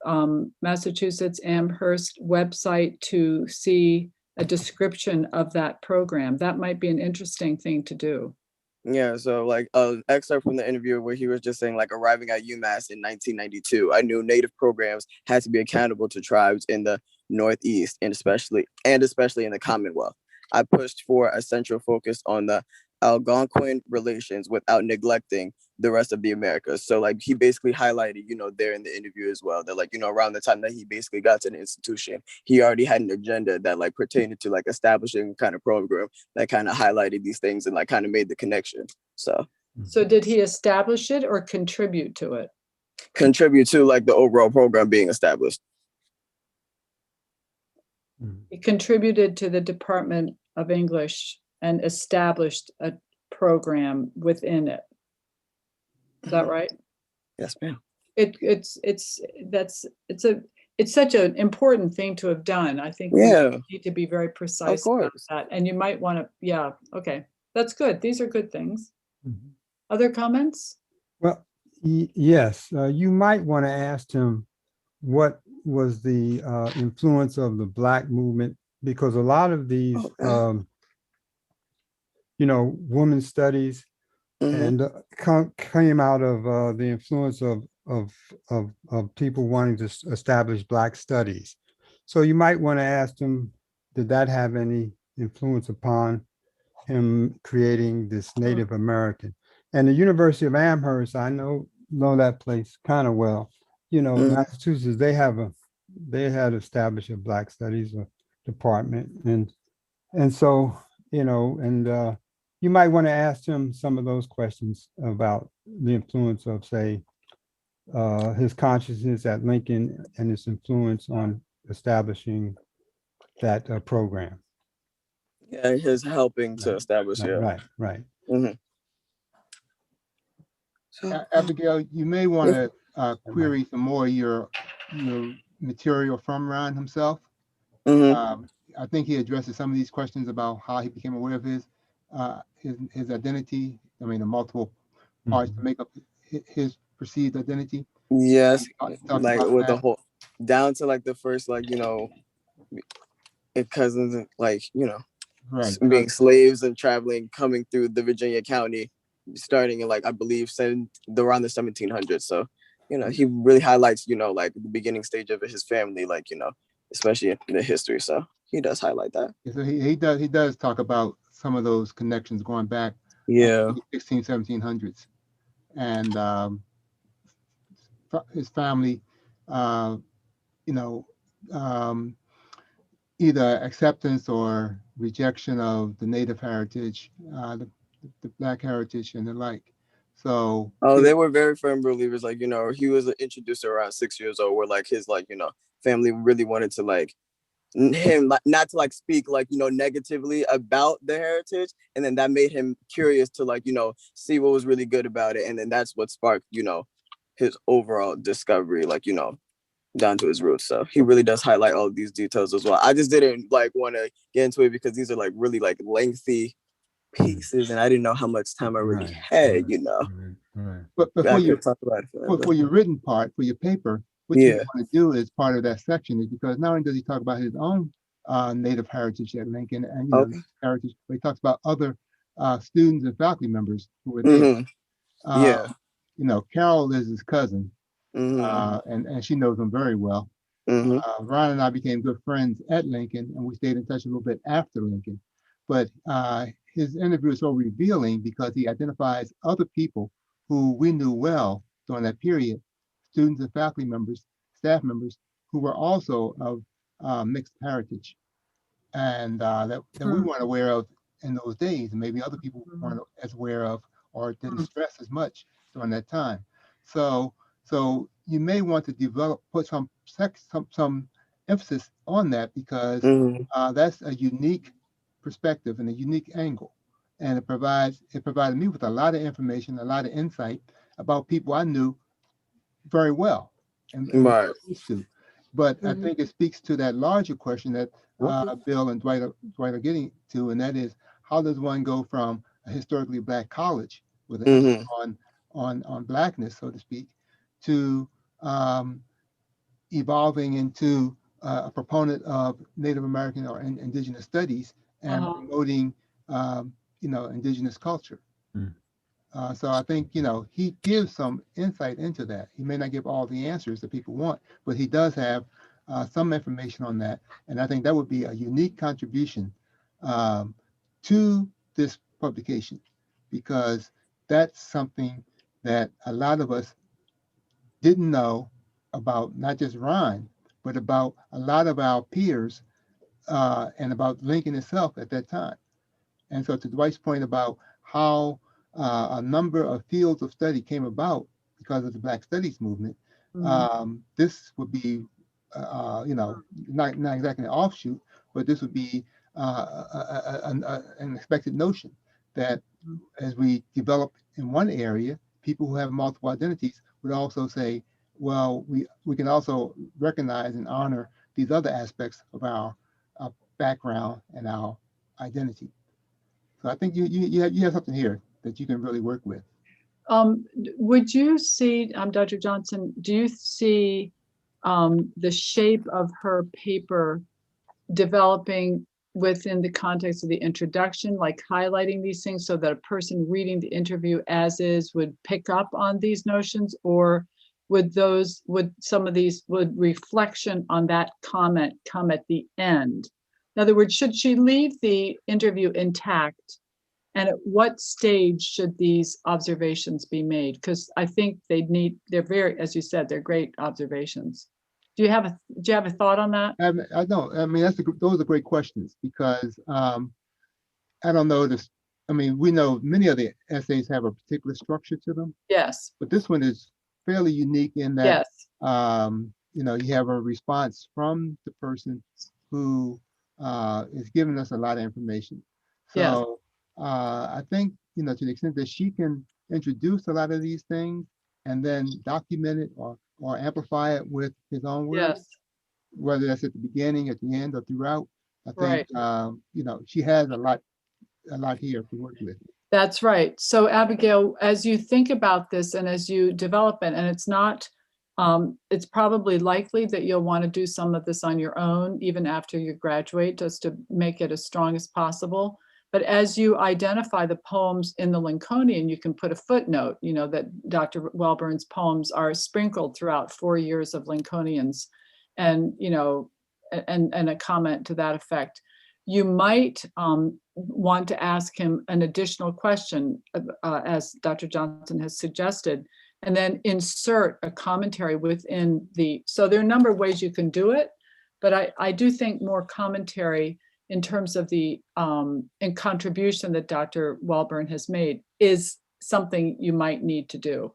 Massachusetts Amherst website to see a description of that program? That might be an interesting thing to do. yeah, so like excerpt from the interview where he was just saying like arriving at UMass in 1992, I knew Native programs had to be accountable to tribes in the Northeast and especially in the Commonwealth. I pushed for a central focus on the Algonquin relations without neglecting the rest of the Americas. So like he basically highlighted, there in the interview as well, that like, around the time that he basically got to the institution, he already had an agenda that like pertained to like establishing kind of program that kind of highlighted these things and like kind of made the connection. So did he establish it or contribute to it? contribute to like the overall program being established. He contributed to the Department of English and established a program within it. Is that right? Yes, ma'am. It's such an important thing to have done. I think Yeah, we need to be very precise about course. that. And you might want to, yeah, okay. That's good. These are good things. Mhm. Other comments? well, yes, you might want to ask him what was the influence of the Black movement, because a lot of these, women's studies Mhm. and came out of the influence of people wanting to establish Black studies. So you might want to ask him, did that have any influence upon him creating this Native American? And the University of Amherst, I know that place kind of well. Mhm. Massachusetts, they had established a Black Studies department, and so you might want to ask him some of those questions about the influence of, say, his consciousness at Lincoln and its influence on establishing that program. Yeah, his helping to establish. Yeah. Right, right. Mhm. So, Abigail, you may want to Right. query some more your material from Ron himself. mhm. I think he addresses some of these questions about how he became aware of his identity. I mean, the multiple parts to make up his perceived identity. Yes, He talks like about with the that. whole down to like the first cousins and Right. being slaves and traveling, coming through the Virginia County, starting in like I believe around the 1700s. So he really highlights like the beginning stage of his family, like especially in the history. So he does highlight that. Yeah, so he does talk about some of those connections going back Yeah. 16, 1700s. And his family, uh, you know, um, either acceptance or rejection of the native heritage, the black heritage and the like. So Oh, they were very firm believers. Like, he was introduced around 6 years old, where like his family really wanted to him not to speak negatively about the heritage, and then that made him curious to see what was really good about it, and then that's what sparked his overall discovery, down to his roots. So he really does highlight all of these details as well. I just didn't want to get into it because these are really lengthy pieces, and I didn't know how much time I really had. Right. but I before you could talk about it forever. for your written part, for your paper, what you want to do as part of that section is because not only does he talk about his own native heritage at Lincoln and Okay. heritage, but he talks about other students and faculty members who were there. Mhm. Yeah. Carol is his cousin, Mhm. and she knows him very well. Mhm. Ron and I became good friends at Lincoln, and we stayed in touch a little bit after Lincoln. But his interview is so revealing because he identifies other people who we knew well during that period, students and faculty members, staff members, who were also of mixed heritage, and that we weren't aware of in those days, and maybe other people weren't as aware of or didn't stress as much during that time. So, you may want to put some emphasis on that because Mhm. that's a unique perspective and a unique angle, and it provided me with a lot of information, a lot of insight about people I knew very well and was Right. used to. But I think it speaks to that larger question that Bill and Dwight are getting to, and that is how does one go from a historically black college with an emphasis on blackness, so to speak, to evolving into a proponent of Native American or indigenous studies and promoting indigenous culture. So I think, he gives some insight into that. He may not give all the answers that people want, but he does have some information on that. And I think that would be a unique contribution to this publication because that's something that a lot of us didn't know about, not just Ron, but about a lot of our peers and about Lincoln itself at that time. And so to Dwight's point about how a number of fields of study came about because of the Black Studies movement, this would be, not exactly an offshoot, but this would be an expected notion that as we develop in one area, people who have multiple identities would also say, well, we can also recognize and honor these other aspects of our background and our identity. So I think you have something here that you can really work with. Would you see, Dr. Johnson, do you see the shape of her paper developing within the context of the introduction, like highlighting these things so that a person reading the interview as is would pick up on these notions, or would reflection on that comment come at the end? In other words, should she leave the interview intact? And at what stage should these observations be made? Because I think they're very, as you said, they're great observations. Do you have a thought on that? I don't. I mean, those are great questions because I don't know this. I mean, we know many of the essays have a particular structure to them. Yes. But this one is fairly unique in that, yes. You have a response from the person who is giving us a lot of information. Yes. So I think, to the extent that she can introduce a lot of these things and then document it or amplify it with his own words, Yes, whether that's at the beginning, at the end, or throughout, I think, right. she has a lot here to work with. That's right. So Abigail, as you think about this and as you develop it, and it's probably likely that you'll want to do some of this on your own, even after you graduate, just to make it as strong as possible. But as you identify the poems in the Lincolnian, you can put a footnote, that Dr. Welborn's poems are sprinkled throughout 4 years of Lincolnians, and, and a comment to that effect. You might want to ask him an additional question, as Dr. Johnson has suggested, and then insert a commentary within so there are a number of ways you can do it, but I do think more commentary in terms of the and contribution that Dr. Welborn has made is something you might need to do.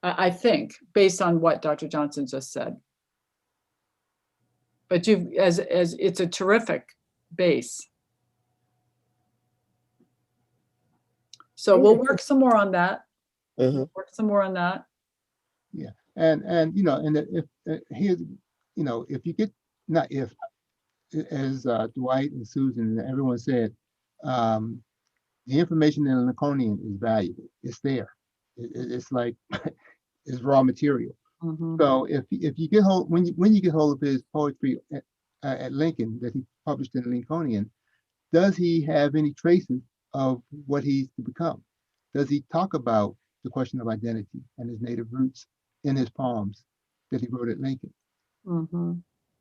I think, based on what Dr. Johnson just said. But as it's a terrific base. So we'll work some more on that. Work some more on that. Yeah, and if here's, if you get, not if, as Dwight and Susan and everyone said, the information in the Lincolnian is valuable. It's there. It's like it's raw material. So if you get hold, when you get hold of his poetry at Lincoln that he published in the Lincolnian, does he have any traces of what he's to become? Does he talk about the question of identity and his native roots in his poems that he wrote at Lincoln?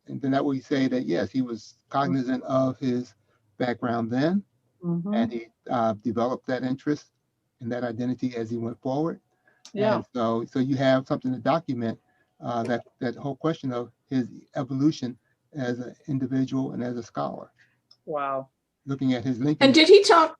And then that would say that, yes, he was cognizant of his background then, and he developed that interest and that identity as he went forward. Yeah. And so you have something to document that whole question of his evolution as an individual and as a scholar. Wow. Looking at his Lincoln. And did he talk?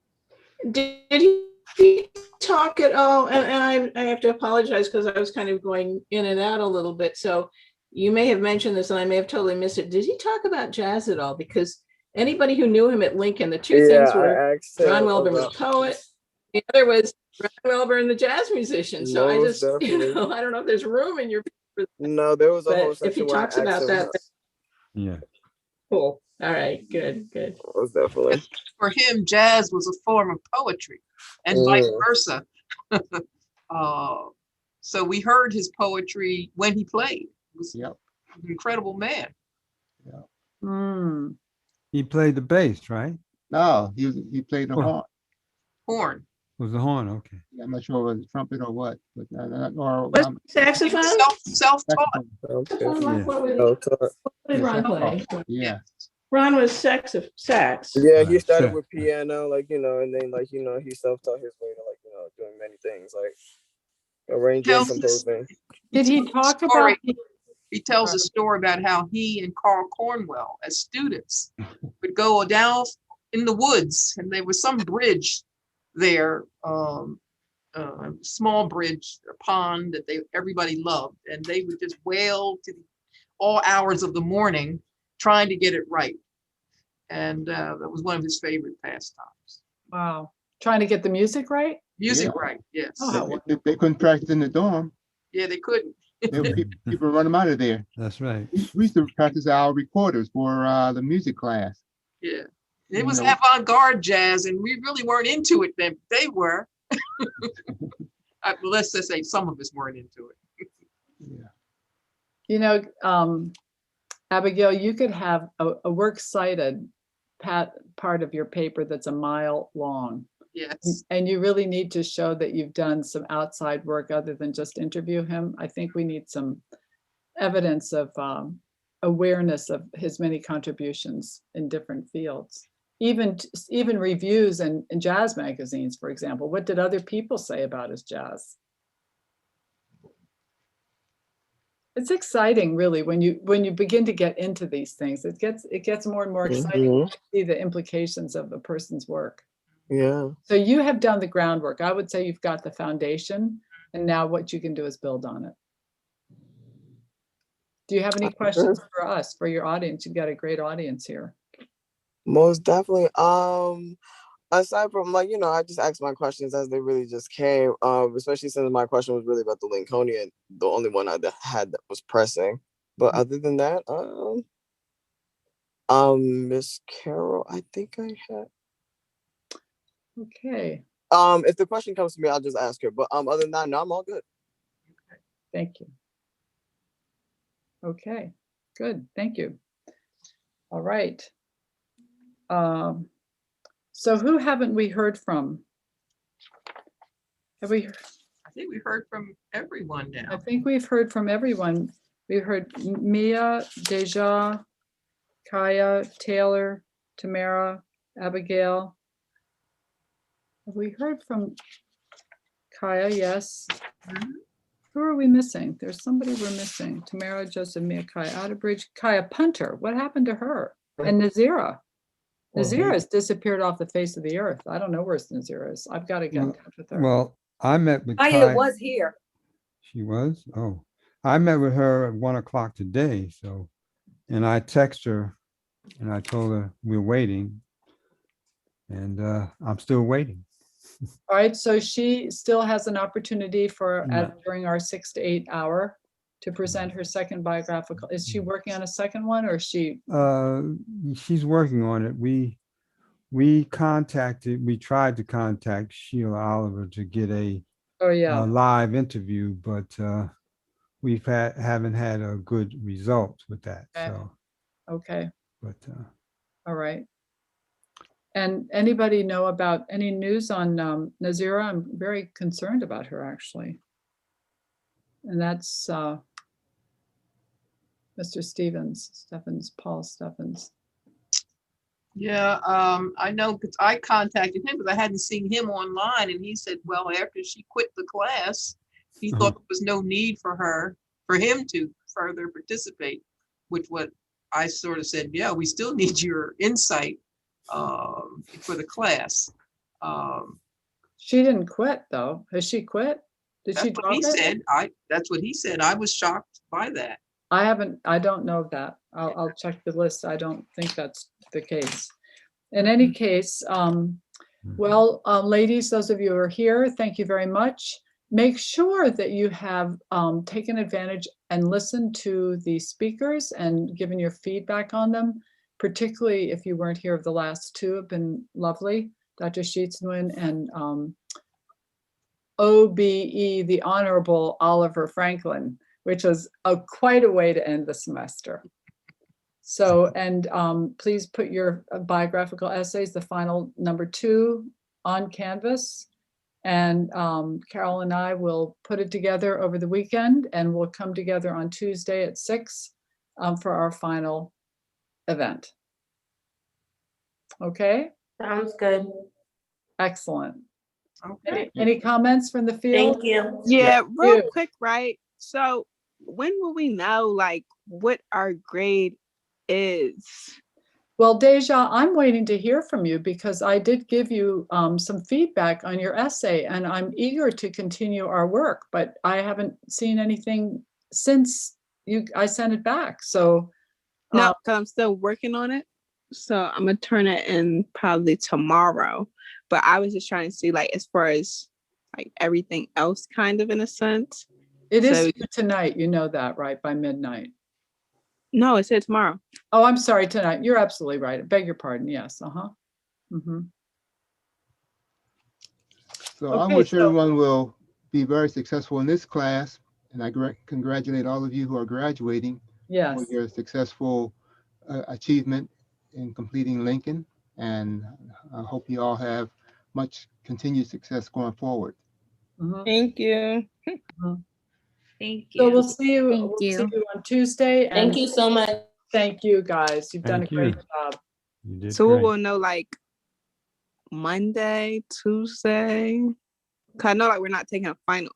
Did he talk at all? And I have to apologize because I was kind of going in and out a little bit. So you may have mentioned this and I may have totally missed it. Did he talk about jazz at all? Because anybody who knew him at Lincoln, the two things were Ron Welborn was a poet. The other was Ron Welborn, the jazz musician. So I just, I don't know if there's room in your. No, there was a whole section. If he talks about that, yeah. Cool. All right. Good. Most definitely. For him, jazz was a form of poetry, and vice versa. So we heard his poetry when he played. He was an incredible man. He played the bass, right? No, he played the horn. Horn. It was the horn, okay. I'm not sure if it was trumpet or what, but saxophone? Self-taught. What did Ron play? Yeah. Ron was sax. Yeah, he started with piano, and then he self-taught his way to doing many things, arranging, composing. Did he talk about? He tells a story about how he and Carl Cornwell, as students, would go down in the woods, and there was some bridge there, small bridge, a pond that everybody loved, and they would just wail to all hours of the morning trying to get it right. And that was one of his favorite pastimes. Wow. Trying to get the music right? Right, yes. Oh, they couldn't practice in the dorm. Yeah, they couldn't. People run them out of there. That's right. We used to practice our recorders for the music class. Yeah. It was avant-garde jazz, and we really weren't into it then. They were. Well, let's just say some of us weren't into it. Abigail, you could have a works cited part of your paper that's a mile long. Yes. And you really need to show that you've done some outside work other than just interview him. I think we need some evidence of awareness of his many contributions in different fields. Even reviews in jazz magazines, for example. What did other people say about his jazz? It's exciting, really, when you begin to get into these things. It gets more and more exciting to see the implications of a person's work. Yeah. So you have done the groundwork. I would say you've got the foundation, and now what you can do is build on it. Do you have any questions for us, for your audience? You've got a great audience here. Most definitely. Aside from like, I just asked my questions as they really just came. Especially since my question was really about the Lincolnian, the only one I had that was pressing. But other than that, Miss Carol, I think I had. Okay, If the question comes to me, I'll just ask her. But other than that, no, I'm all good. thank you. Okay, good, thank you. All right. So who haven't we heard from? Have we? I think we heard from everyone I now. think we've heard from everyone. We heard Mia, Deja, Kaya, Taylor, Tamara, Abigail. Have we heard from Kaya? Yes. Who are we missing? There's somebody we're missing. Tamara, Joseph, Mia, Kaya, Outerbridge, Kaya Punter. What happened to her? And Nazira. Nazira has disappeared off the face of the earth. I don't know where Nazira is. I've got to get in touch with her. Well, I met with Kaya Kai. was here. She was? Oh, I met with her at 1 o'clock today. So, and I texted her and I told her we're waiting. And I'm still waiting. All right, so she still has an opportunity for, Yeah. during our 6 to 8 hour to present her second biographical. Is she working on a second one or is she? She's working on it. We tried to contact Sheila Oliver to get a Oh, yeah, live interview, but haven't had a good result with that. Okay. So, okay, but all right. And anybody know about any news on Nazira? I'm very concerned about her, actually. And that's Mr. Stephens, Paul Stephens. Yeah, I know because I contacted him because I hadn't seen him online, and he said, well, after she quit the class, he thought there was no need for him to further participate, which what I sort of said, yeah, we still need your insight for the class. She didn't quit though. Has she quit? Did she That's what drop he it? said. That's what he said. I was shocked by that. I don't know that. I'll check the list. I don't think that's the case. In any case, well, ladies, those of you who are here, thank you very much. Make sure that you have taken advantage and listened to the speakers and given your feedback on them, particularly if you weren't here of the last two, have been lovely. Dr. Sheetsman and OBE, the Honorable Oliver Franklin, which was quite a way to end the semester. So, and please put your biographical essays, the final number 2, on Canvas. And Carol and I will put it together over the weekend and we'll come together on Tuesday at 6 for our final event. Okay? Sounds good. Excellent. Okay. Any comments from the field? Thank you. Yeah, real you. quick, right? So when will we know like what our grade is? Well, Deja, I'm waiting to hear from you because I did give you some feedback on your essay and I'm eager to continue our work, but I haven't seen anything since I sent it back. So No, because I'm still working on it. So I'm gonna turn it in probably tomorrow. But I was just trying to see like as far as like everything else kind of in a sense. it is So- due tonight, you know that, right? By midnight. No, it said tomorrow. Oh, I'm sorry, tonight. You're absolutely right. I beg your pardon. Yes. Mhm. So I Okay, wish so- everyone will be very successful in this class. And I congratulate all of you who are graduating Yes. for your successful achievement in completing Lincoln. And I hope you all have much continued success going forward. Mhm. Thank you. Thank So you. we'll see you. Thank We'll see you. you on Tuesday. Thank and you so much. Thank you, guys. You've done a Thank you. great job. You did So we great. will know like Monday, Tuesday. Cause I know like we're not taking a final.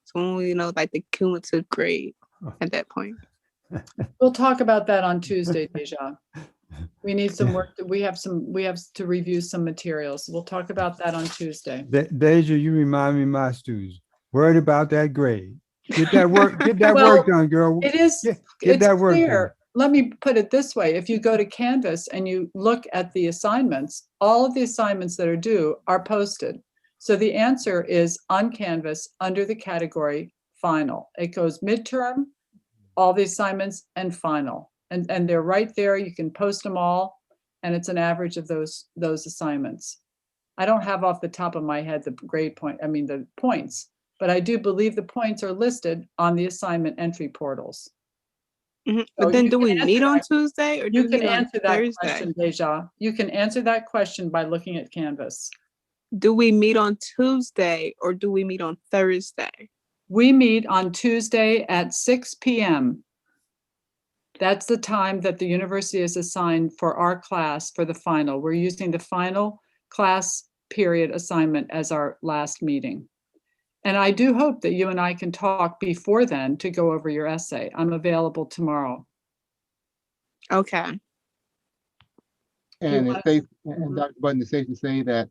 So when we know like the cumulative grade at that point. We'll talk about that on Tuesday, Deja. We need some work. We have to review some materials. We'll talk about that on Tuesday. Deja, you remind me of my students. Worried about that grade. Get that work, get that Well, work done, girl. It is, Get it's that work done. clear. let me put it this way. If you go to Canvas and you look at the assignments, all of the assignments that are due are posted. So the answer is on Canvas under the category final. It goes midterm, all the assignments, and final. And they're right there. You can post them all, and it's an average of those assignments. I don't have off the top of my head the grade point, I mean the points, but I do believe the points are listed on the assignment entry portals. Mhm. So But then you do can we answer meet on that- Tuesday or do You we can meet on answer that Thursday? question, Deja. You can answer that question by looking at Canvas. Do we meet on Tuesday or do we meet on Thursday? We meet on Tuesday at 6 p.m. That's the time that the university has assigned for our class for the final. We're using the final class period assignment as our last meeting. And I do hope that you and I can talk before then to go over your essay. I'm available tomorrow. Okay. And wanna- it's safe, and Mhm. Dr. Button, it's safe to say that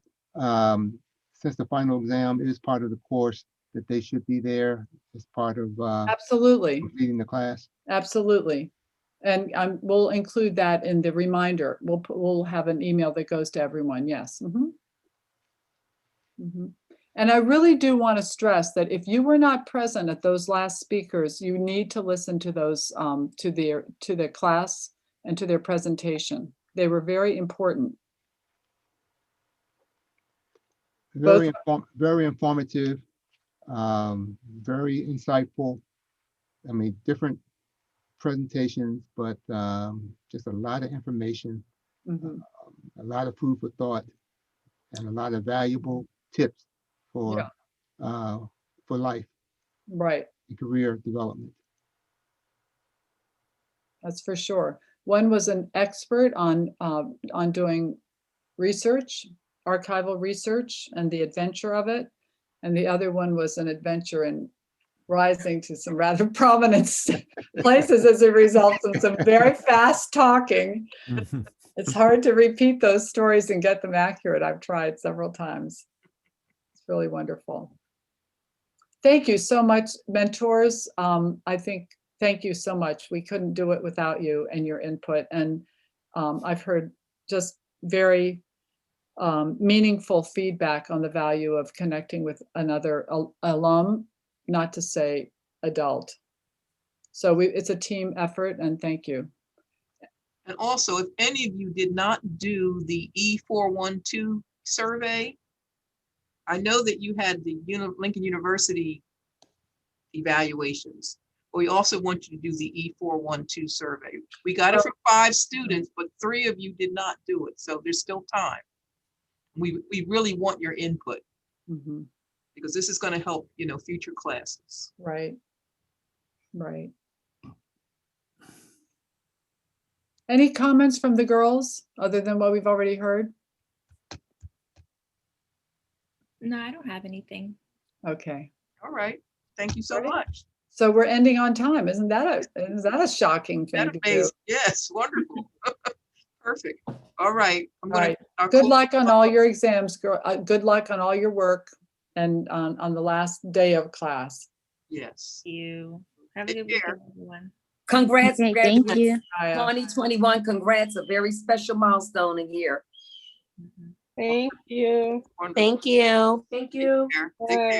since the final exam is part of the course, that they should be there as part of Absolutely, completing the class. absolutely. And we'll include that in the reminder. We'll have an email that goes to everyone, yes. Mhm. Mhm. And I really do want to stress that if you were not present at those last speakers, you need to listen to those, to their class and to their presentation. They were very important. Very informative, very insightful. I mean, different presentations, but just a lot of information, Mhm. a lot of food for thought, and a lot of valuable tips for life Right, and career development. that's for sure. One was an expert on doing research, archival research, and the adventure of it. And the other one was an adventure in rising to some rather prominent places as a result of some very fast talking. It's hard to repeat those stories and get them accurate. I've tried several times. It's really wonderful. Thank you so much, mentors. Thank you so much. We couldn't do it without you and your input. And I've heard just very meaningful feedback on the value of connecting with another alum, not to say adult. So it's a team effort, and thank you. And also, if any of you did not do the E412 survey, I know that you had the Lincoln University evaluations, but we also want you to do the E412 survey. We got it from 5 students, but 3 of you did not do it, so there's still time. We really want your input Mhm. because this is going to help, future classes. Right. Right. Any comments from the girls other than what we've already heard? No, I don't have anything. Okay. All right. Thank you so Right. much. So we're ending on time. Isn't that a shocking thing That to do? amazing. Yes, wonderful. Perfect. All right. All right. Good luck on all your exams, girl. Good luck on all your work and on the last day of class. Yes. Thank you. Have a Take good care. weekend, everyone. Congrats, Okay, thank graduates. you. 2021, congrats, a very special milestone a year. Mhm. Thank you. Wonderful. Thank you. Take care. Take care.